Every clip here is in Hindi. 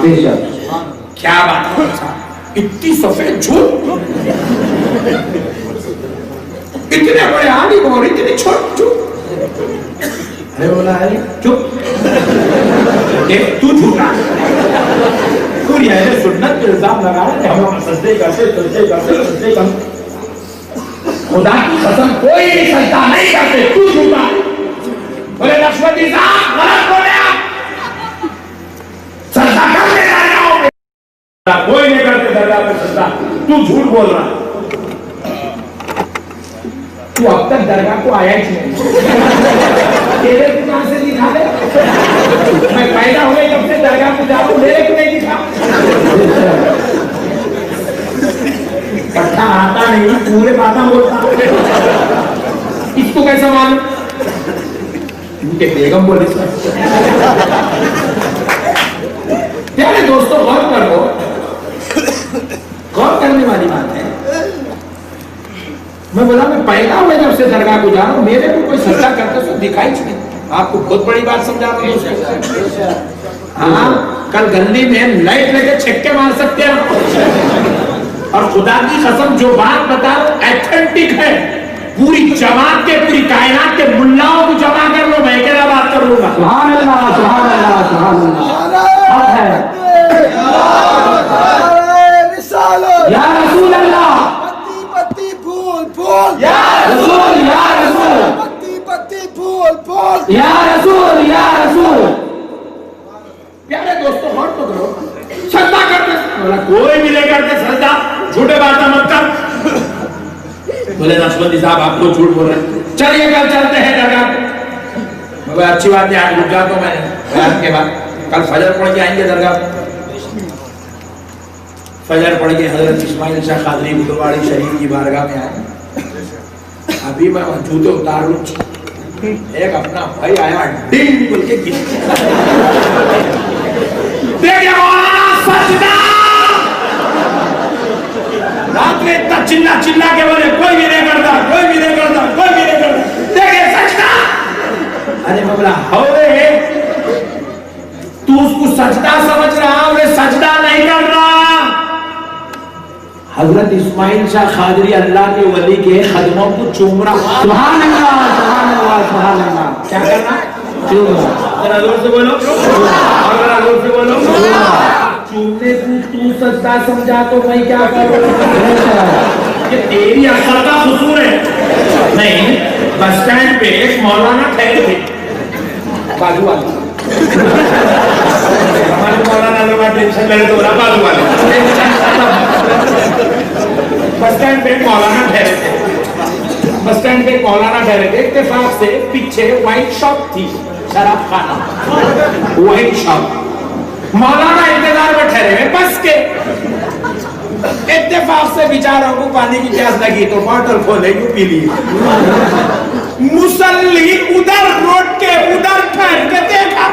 क्या बात है, इतनी सफेद झूठ, इतने बड़े आलिम और इतनी छोटी झूठ। अरे बोला अरे चुप, देख तू झूठा, तू ये सुन्नत पे इल्जाम लगा रहा है, हम सजदे करते खुदा की कसम कोई सजदा नहीं करते, तू झूठा। बोले लक्ष्मणी साहब गलत बोले आप, सजदा करने जा रहे हो, कोई नहीं करते दरगाह पे सजदा, तू झूठ बोल रहा है। तू अब तक दरगाह को आया ही नहीं, तेरे को कहां से दिखा दे? मैं पैदा हुए जब से दरगाह पे जा रहा हूं, मेरे को नहीं दिखा। पट्टा आता नहीं, पूरे बातें बोलता, इसको कैसे मालूम? उनके बेगम बोले। प्यारे दोस्तों गौर करो, गौर करने वाली बात है। मैं बोला मैं पैदा हुए जब से दरगाह को जा रहा हूं, मेरे को कोई सजदा करते तो दिखाई नहीं। आपको बहुत बड़ी बात समझा रहा हूं। हाँ, कल गली में लाइट लेके छक्के मार सकते हैं, और खुदा की कसम जो बात बता रहा हूं ऑथेंटिक है। पूरी जमात के, पूरी कायनात के मुल्लाओं को जमा कर लो, मैं अकेला बात कर लूंगा। सुभान अल्लाह, सुभान अल्लाह, सुभान अल्लाह। या रसूल अल्लाह, पत्ती फूल फूल, या रसूल, या रसूल, पत्ती फूल फूल, या रसूल, या रसूल। प्यारे दोस्तों गौर तो करो, सजदा करते कोई भी नहीं करते सजदा, झूठे बातें मत कर। बोले नशवंती साहब आप लोग झूठ बोल रहे हैं, चलिए कल चलते हैं दरगाह। मगर अच्छी बात है, आज रुक जाता हूं मैं रात के बाद, कल फजर पढ़ के आएंगे दरगाह। फजर पढ़ के हजरत इस्माइल शाह कादरी गुरुवाड़ी शरीफ की बारगाह में आए। अभी मैं जूते उतार लूं, एक अपना भाई आया डिंग बोल के रात में इतना चिल्ला चिल्ला के बोले कोई भी नहीं करता, कोई भी नहीं करता, कोई भी नहीं करता, देखे सजदा। अरे बोला हो रे, तू उसको सजदा समझ रहा, उन्हें सजदा नहीं कर रहा। हजरत इस्माइल शाह कादरी अल्लाह के वली के कदमों को चूम रहा। सुभान अल्लाह, सुभान अल्लाह, सुभान अल्लाह। क्या करना? चूम रहा। जरा जोर से बोलो, और जरा जोर से बोलो। चूमने को तू सजदा समझा तो मैं क्या करूं? ये तेरी अक्ल का कसूर है। नहीं, बस स्टैंड पे एक मौलाना ठहरे थे, बाजू वाले हमारे मौलाना लोग टेंशन ले रहे तो बाजू वाले बस स्टैंड पे मौलाना ठहरे थे, बस स्टैंड पे मौलाना ठहरे थे। इत्तेफाक से पीछे वाइन शॉप थी, शराब खाना, वाइन शॉप। मौलाना इंतजार में ठहरे हुए बस के। इत्तेफाक से बेचारों को पानी की प्यास लगी तो बॉटल खोले क्यों पी ली। मुसल्ली उधर रोड के उधर ठहर के देखा,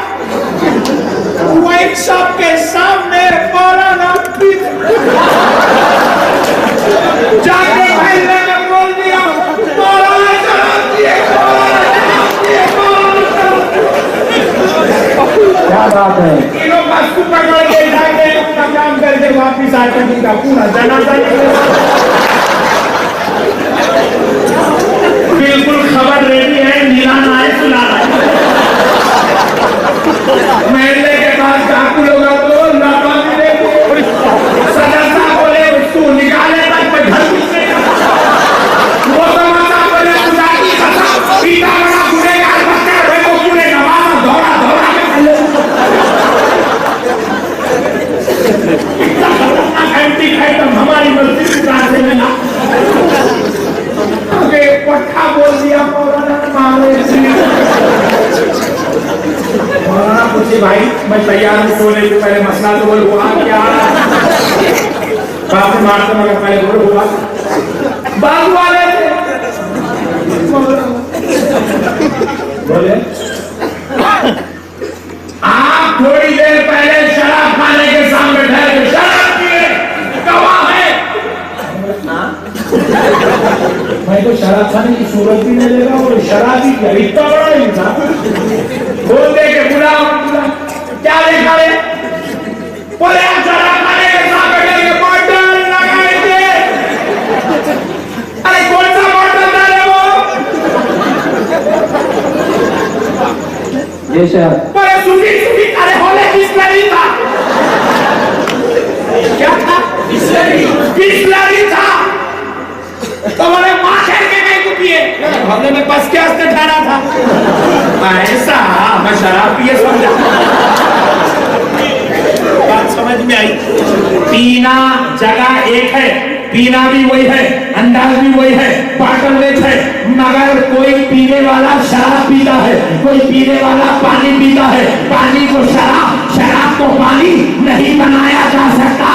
वाइन शॉप के सामने मौलाना जाके भाई ने बोल दिया मौलाना जनाब दिए, क्या बात है। लोग बस को पकड़ के जाके अपना काम करके वापिस आकर उनका पूरा जनाजा बिल्कुल खबर रेडी है, नीलाना है, सुलाना है। महल्ले के पास डाकू लोग तो नाकामी देखो, सदस्या बोले उसको निकाले तक मैं घर घुसने का, वो समाचार बोले उदासी खसा पीता बड़ा गुनेगार बच्चा है वो पूरे नमाज दौड़ा दौड़ा के एंटी है तो हमारी मस्जिद कहां से मिला? अरे पट्टा बोल दिया मौलाना मारे। मौलाना पूछे भाई मैं तैयार हूँ सोने से पहले, मसला तो बोल हुआ क्या? बाप ने मारते मगर पहले बोल हुआ बाबू वाले बोले आप थोड़ी देर पहले शराब खाने के सामने ठहरे, शराब पिए, गवाह है। मैं तो शराब खाने की सूरत भी नहीं लेगा और शराब ही क्या, इतना बड़ा इंसान बोलते के बुला क्या देखा रे? वो बेशक। पर सूफी सूफी अरे होले बिस्लरी था। क्या था? बिस्लरी था। तो बोले माँ कह के कहीं को पिए हमने में बस के आस्ते ठहरा था ऐसा मैं शराब पिए समझा। बात समझ में आई? पीना जगह एक है, पीना भी वही है, अंदाज भी वही है, बॉटल वेच है, मगर कोई पीने वाला शराब पीता है, कोई पीने वाला पानी पीता है। पानी को शराब, शराब को पानी नहीं बनाया जा सकता।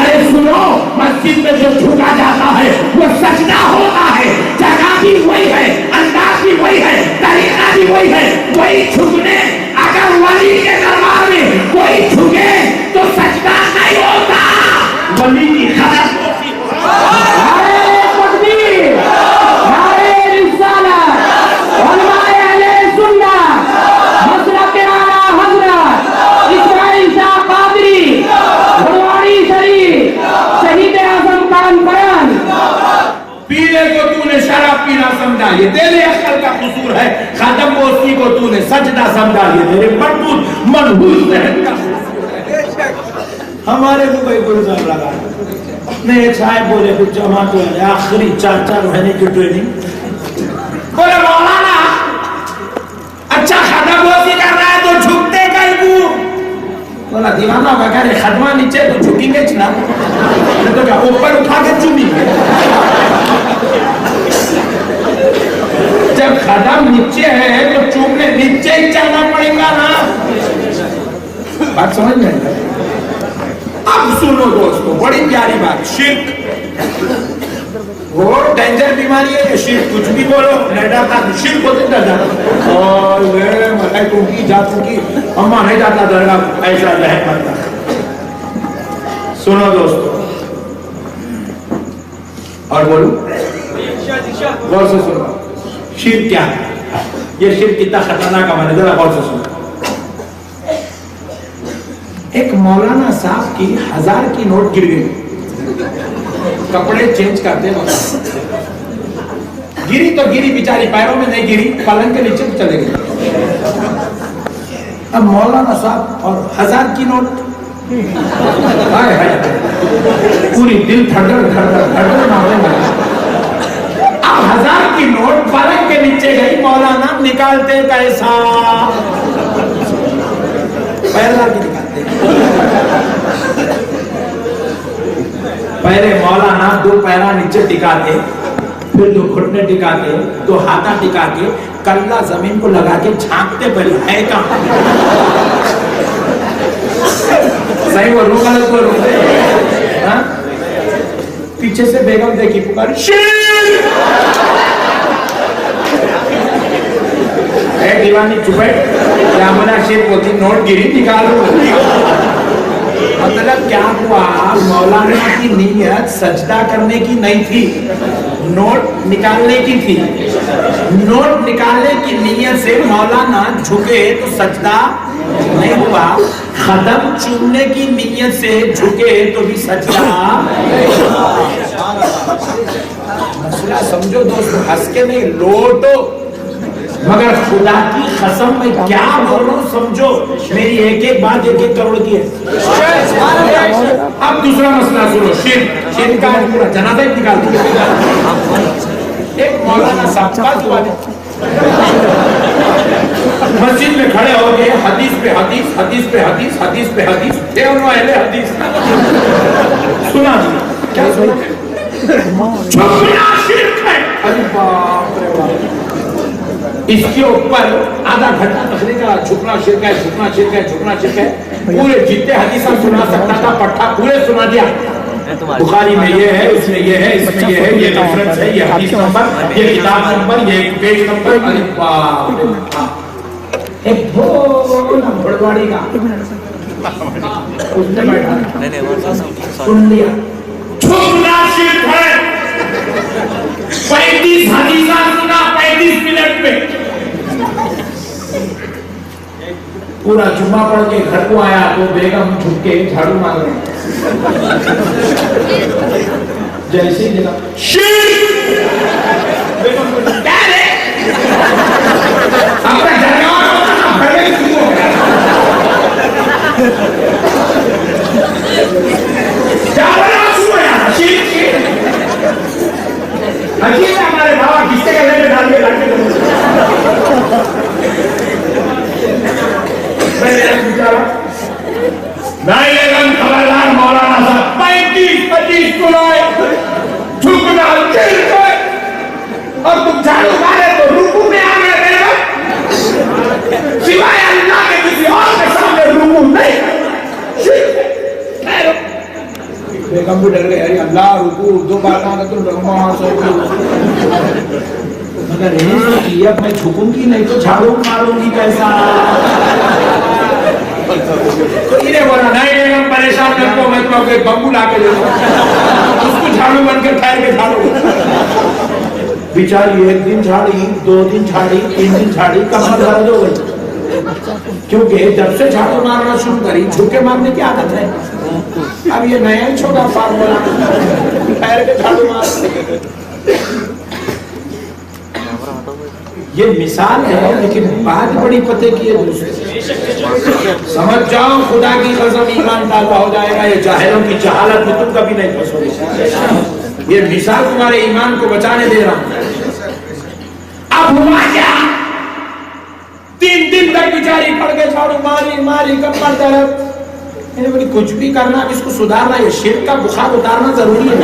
अरे सुनो, मस्जिद में जो झुका जाता है वो सजदा होता है। जगह भी वही है, अंदाज भी वही है, तरीका भी वही है, वही झुकने। अगर वली के दरबार में कोई झुके तो सजदा नहीं होता, वली की खबर होती। पीने को तूने शराब पीना समझा, ये तेरे अक्ल का कसूर है। खादम बोस्ती को तूने सजदा समझा, ये तेरे मजबूत मनहूस रहन का। हमारे को कोई गुरुजार लगा ने एक साहब बोले कुछ जमा तो आखिरी 4 महीने की ट्रेनिंग। बोले मौलाना अच्छा खादम बोस्ती कर रहा है तो झुकते कहीं को? बोला दीवाना होगा क्या रे, खदमा नीचे तो झुकेंगे ना, तो क्या ऊपर उठा के चुमेंगे? जब खदम नीचे है तो चूमने नीचे ही चलना पड़ेगा ना। बात समझ में आई? अब सुनो दोस्तों, बड़ी प्यारी बात, शिर्क वो डेंजर बीमारी है। शिर्क कुछ भी बोलो नहीं डरता, शिर्क होते डर जाता। और मैं तुमकी जा चुकी अम्मा नहीं जाता दरगाह, ऐसा लहर मरता। सुनो दोस्तों और बोलो, गौर से सुनो, शिर्क क्या है? ये शिर्क कितना खतरनाक है, जरा गौर से सुनो। एक मौलाना साहब की 1000 की नोट गिर गई, कपड़े चेंज करते वक्त गिरी तो गिरी, बेचारी पैरों में नहीं गिरी, पलंग के नीचे चले गए। अब मौलाना साहब और 1000 की नोट, हाय हाय पूरी दिल धड़धड़ धड़धड़ धड़धड़ मारने लगा। अब 1000 की नोट पलंग के नीचे गई, मौलाना निकालते कैसा? पैरा की निकालते। पहले मौलाना 2 पैरा नीचे टिकाते, फिर 2 घुटने टिकाते, 2 हाथा टिका के कल्ला जमीन को लगा के झांकते, पहले है कहां? सही बोल रहा गलत बोल रहा? पीछे से बेगम देखी, पुकार दीवानी चुपे क्या बोला? शेर बोलती नोट गिरी निकालो। मतलब क्या हुआ? मौलाना की नीयत सजदा करने की नहीं थी, नोट निकालने की थी। नोट निकालने की नीयत से मौलाना झुके तो सजदा नहीं हुआ, खदम चूमने की नीयत से झुके तो भी सजदा। मसला समझो दोस्तों, हंस के नहीं लोटो, मगर खुदा की कसम में क्या बोल रहा हूं समझो, मेरी एक बात 1-1 करोड़ की है। अब दूसरा मसला सुनो, शिर्क का पूरा जनाजा ही निकाल दिया। एक मौलाना साहब मस्जिद में खड़े हो गए, हदीस पे हदीस, हदीस पे हदीस, हदीस पे हदीस, अहले हदीस सुना। क्या सुना? झुकना शिर्क है। अरे बाप रे बाप, इसके ऊपर आधा घंटा तकलीफ का झुकना शिर्क है, झुकना शिर्क है, झुकना शिर्क है। पूरे जितने हदीस सुना सकता था पट्टा पूरे सुना दिया। बुखारी में ये है, इसमें ये है, इसमें ये है, ये रेफरेंस है, ये हदीस नंबर, ये किताब नंबर, ये पेज नंबर। अरे बाप रे बाप, एक भोला भड़वाड़ी का उसने बैठा सुन लिया, झुकना शिर्क है। 35 हदीसा सुना 35 मिनट में। पूरा जुम्मा पढ़ के घर को आया तो बेगम झुक के झाड़ू मार रहे, जैसे ही जगह बेगम क्या रे अपना अजीब है हमारे बाबा किसके गले में डाल के लाके नहीं खबरदार मौलाना साहब 35-25 कुलाए झुकना चिर गए और तुम झाड़ू मारे तो रुकू में आ गए मेरे सिवाय अल्लाह के किसी और के सामने रुकू नहीं। बेगम भी डर गए अरे अल्लाह रुकू दो बार कहा तुम मगर ये अब मैं झुकूंगी नहीं तो झाड़ू मारूंगी कैसा। तो इन्हें बोला नहीं बेगम परेशान मत को मैं तो बम्बू ला के दे उसको झाड़ू बनकर ठहर के झाड़ू। बेचारी 1 दिन झाड़ी 2 दिन झाड़ी 3 दिन झाड़ी कमर दर्द हो गई क्योंकि जब से झाड़ू मारना शुरू करी झुके मारने की आदत है। अब ये नया ही छोटा फार्मूला पैर के झाड़ू मार। ये मिसाल है लेकिन बात बड़ी पते की है दूसरे समझ जाओ खुदा की कसम ईमान ताज़ा हो जाएगा। ये जाहिलों की जहालत में तुम कभी नहीं फंसोगे। ये मिसाल तुम्हारे ईमान को बचाने दे रहा हूं। अब हुआ क्या 3 दिन तक बेचारी पड़ के झाड़ू मारी मारी कमर दर्द। मैंने बोली कुछ भी करना इसको सुधारना ये शिर्क का बुखार उतारना जरूरी है।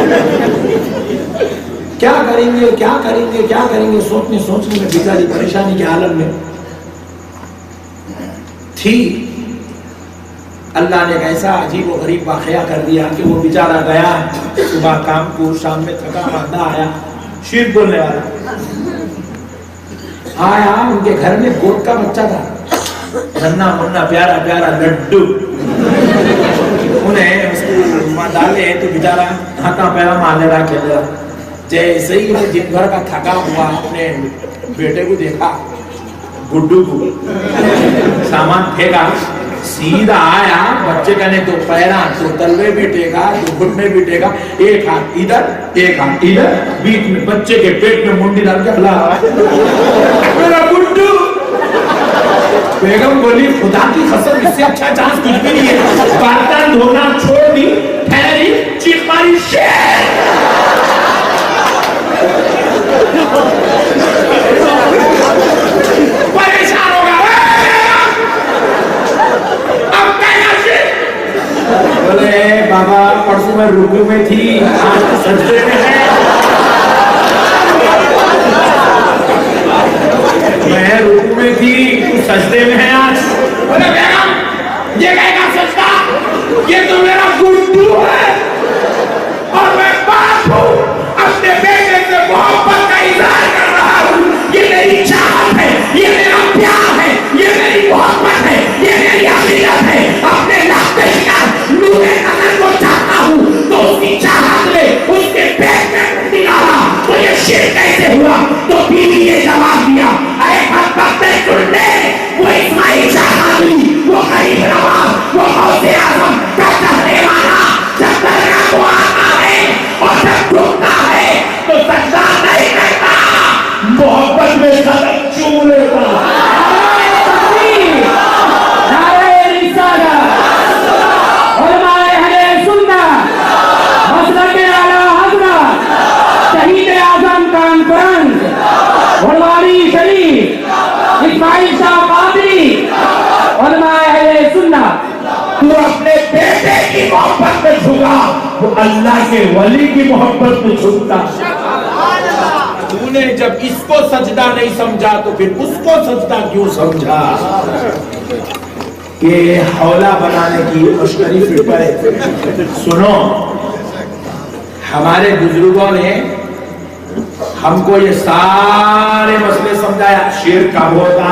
क्या करेंगे क्या करेंगे क्या करेंगे सोचने सोचने में बेचारी परेशानी के आलम में थी। अल्लाह ने एक ऐसा अजीब और गरीब वाकया कर दिया कि वो बेचारा गया सुबह काम को शाम में थका मांदा आया शिर्क बोलने वाला आया। उनके घर में गोट का बच्चा था नन्ना मुन्ना प्यारा प्यारा लड्डू। उन्हें उसको डाले तो बेचारा हाथा पैरा मारने रहा खेल रहा। जैसे ही उन्हें दिन भर का थका हुआ अपने बेटे को देखा गुड्डू को सामान फेंका सीधा आया बच्चे का ने 2 पैरा 2 तलवे भी टेका 2 घुटने भी टेका। एक हाथ इधर एक हाथ इधर बीच में बच्चे के पेट में मुंडी डाल के हला मेरा गुड्डू। बेगम बोली खुदा की कसम इससे अच्छा चांस कुछ भी नहीं है। बर्तन धोना छोड़ दी ठहरी चीख मारी शेर। परेशान होगा अब क्या बोले बाबा परसों में रुकू में थी आज तो सजदे में है। मैं रुकू में थी तू सजदे में है आज। बोले बेगम ये कहेगा सजदा ये तो मेरा गुड्डू है और मैं बाप हूँ अपने बेटे से मोहब्बत का इजहार कर रहा हूँ। ये मेरी चाहत है ये मेरा प्यार है ये मेरी मोहब्बत है ये मेरी अक़ीदत है। अपने लाते नूरे नज़र को चाहता हूँ तो उसकी चाहत में उसके पेट में मुंडी डाला तो ये शिर्क कैसे हुआ। तो बीवी ने जवाब दिया अरे बदबख्ते सुनने वो इस्माइल शाहरी वो गरीब नवाज वो गौसे आज़म का चाहने वाला जब दरगाह को आता है और जब झुकता है तो सजदा नहीं करता मोहब्बत में कदम चूम लेता। तू अपने बेटे की मोहब्बत में झुका वो अल्लाह के वली की मोहब्बत में झुकता। तूने जब इसको सजदा नहीं समझा तो फिर उसको सजदा क्यों समझा। ये हौला बनाने की मशकरी फिर है। सुनो हमारे बुजुर्गों ने हमको ये सारे मसले समझाया शिर्क कब होता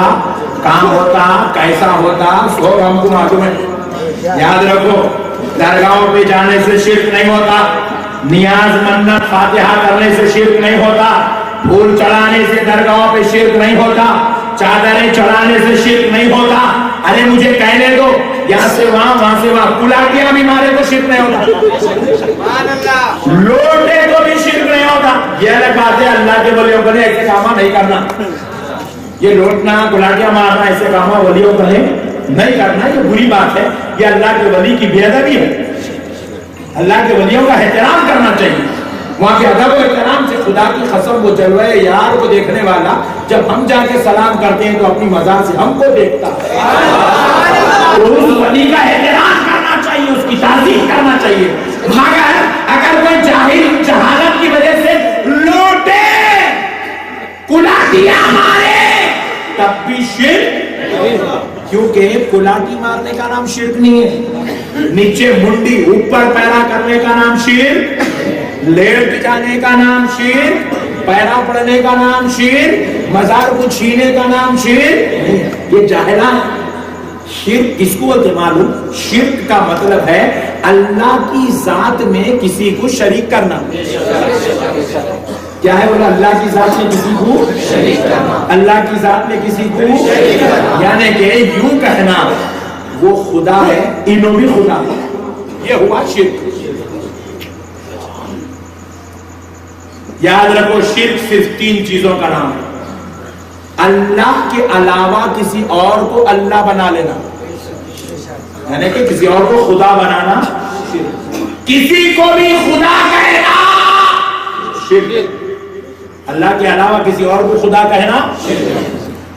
काम होता कैसा होता सब हमको मालूम है। याद रखो दरगाहों पे जाने से शिर्क नहीं होता नियाज मन्नत फातिहा करने से शिर्क नहीं होता फूल चढ़ाने से दरगाहों पे शिर्क नहीं होता चादरें चढ़ाने से शिर्क नहीं होता। अरे मुझे कहने दो यहाँ से वहां से वहां कुलाटियां भी मारे तो शिर्क नहीं होता लोटे तो भी शिर्क नहीं होता। ये अलग बात है अल्लाह के वलियों को ऐसे कामा नहीं करना। ये लोटना गुलाटियां मारना ऐसे कामा वलियों को नहीं करना ये बुरी बात है। ये अल्लाह के वली की बेअदबी है। अल्लाह के वलियों का एहतराम करना चाहिए। वहां के अदब और एहतराम से खुदा की कसम वो जलवे यार को देखने वाला जब हम जाके सलाम करते हैं तो अपनी मजा से हमको देखता है। तो उस वली का एहतराम करना चाहिए, उसकी ताज़ीम करना चाहिए। मगर अगर कोई जाहिल जहालत की वजह से लोटे कुलाटियां मारे तब भी शिर्क, क्योंकि कुलाटी मारने का नाम शिर्क नहीं है। नीचे मुंडी ऊपर पैरा करने का नाम शिर्क, लेट जाने का नाम शिर्क, पैरा पड़ने का नाम शिर्क, मजार को छीने का नाम शिर्क। ये जाहिला शिर्क किसको बोलते मालूम? शिर्क का मतलब है अल्लाह की जात में किसी को शरीक करना। क्या है बोला? अल्लाह की जात में किसी को शरीक करना, अल्लाह की जात में किसी को शरीक करना, यानी कि यूं कहना वो खुदा है, इनो भी खुदा, ये हुआ शिर्क। याद रखो, शिर्क सिर्फ 3 चीजों का नाम है। अल्लाह के अलावा किसी और को अल्लाह बना लेना, यानी कि किसी और को खुदा बनाना, किसी को भी खुदा कहना शिर्क। अल्लाह के अलावा किसी और को खुदा कहना,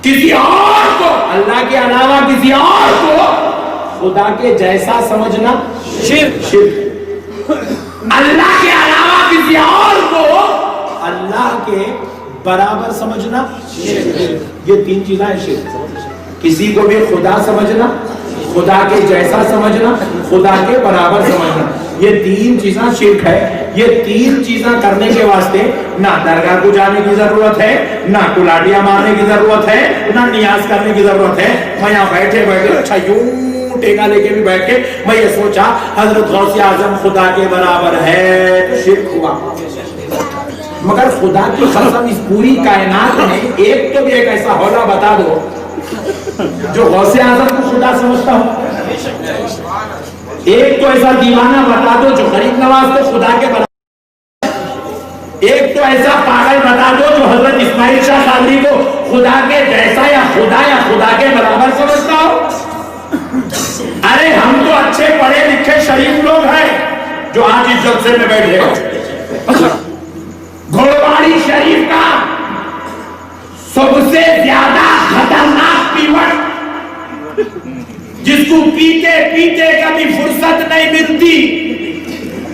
किसी और को अल्लाह के अलावा किसी और को खुदा के जैसा समझना शिर्क। शिर्क अल्लाह के अलावा किसी और को अल्लाह के बराबर समझना, ये 3 चीजें हैं शिर्क। किसी को भी खुदा समझना, खुदा के जैसा समझना, खुदा के बराबर समझना, ये 3 चीजें शिर्क है। ये 3 चीजें करने के वास्ते ना दरगाह को जाने की जरूरत है, ना कुलाटियां मारने की जरूरत है, ना नियाज करने की जरूरत है। मैं यहाँ बैठे बैठे अच्छा यूं टेका लेके भी बैठ के मैं ये सोचा हजरत गौसे आजम खुदा के बराबर है, तो शिर्क हुआ। मगर खुदा की कसम इस पूरी कायनात में एक तो भी एक ऐसा हौला बता दो जो गौसे आजम को खुदा समझता हो। एक तो ऐसा दीवाना बता दो जो गरीब नवाज को खुदा के बराबर, एक तो ऐसा पागल बता दो जो हजरत इस्माइल शाह कादरी को खुदा के जैसा या खुदा के बराबर समझता हो। अरे हम तो अच्छे पढ़े लिखे शरीफ लोग हैं जो आज इस जलसे में बैठे। घोड़वाड़ी शरीफ का सबसे ज्यादा खतरनाक पीवट, जिसको पीते पीते कभी फुर्सत नहीं मिलती,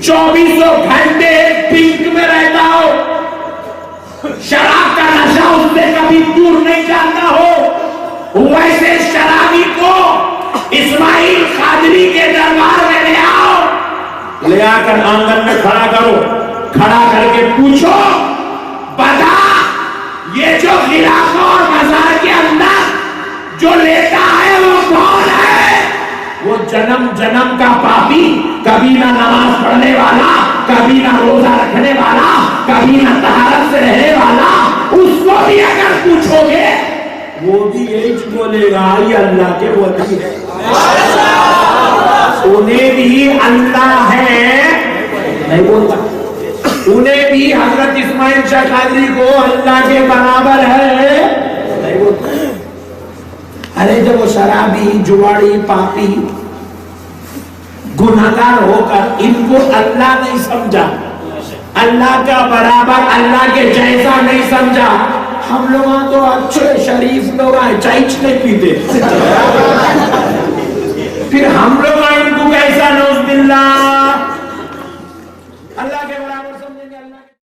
24 घंटे पिंक में रहता हो, शराब का नशा उससे कभी दूर नहीं जाता हो, वैसे शराबी को इस्माइल कादरी के दरबार में ले आओ, ले आकर आंगन में खड़ा करो, खड़ा करके पूछो बता ये जो गिलाफ और बाजार के अंदर जो लेता है वो कौन है? वो जन्म जन्म का पापी, कभी ना नमाज पढ़ने वाला, कभी ना रोजा रखने वाला, कभी ना तहारत से रहने वाला। उसको भी अगर पूछोगे वो भी यही बोलेगा ये अल्लाह के वली है, उन्हें भी अल्लाह है नहीं बोलता, उन्हें भी हजरत इस्माइल शाह कादरी को अल्लाह के बराबर है नहीं बोलता। अरे जब वो शराबी, जुआड़ी, पापी, गुनाहगार होकर इनको अल्लाह नहीं समझा, अल्लाह का बराबर, अल्लाह के जैसा नहीं समझा, हम लोग तो अच्छे शरीफ लोग आए, चाय नहीं पीते।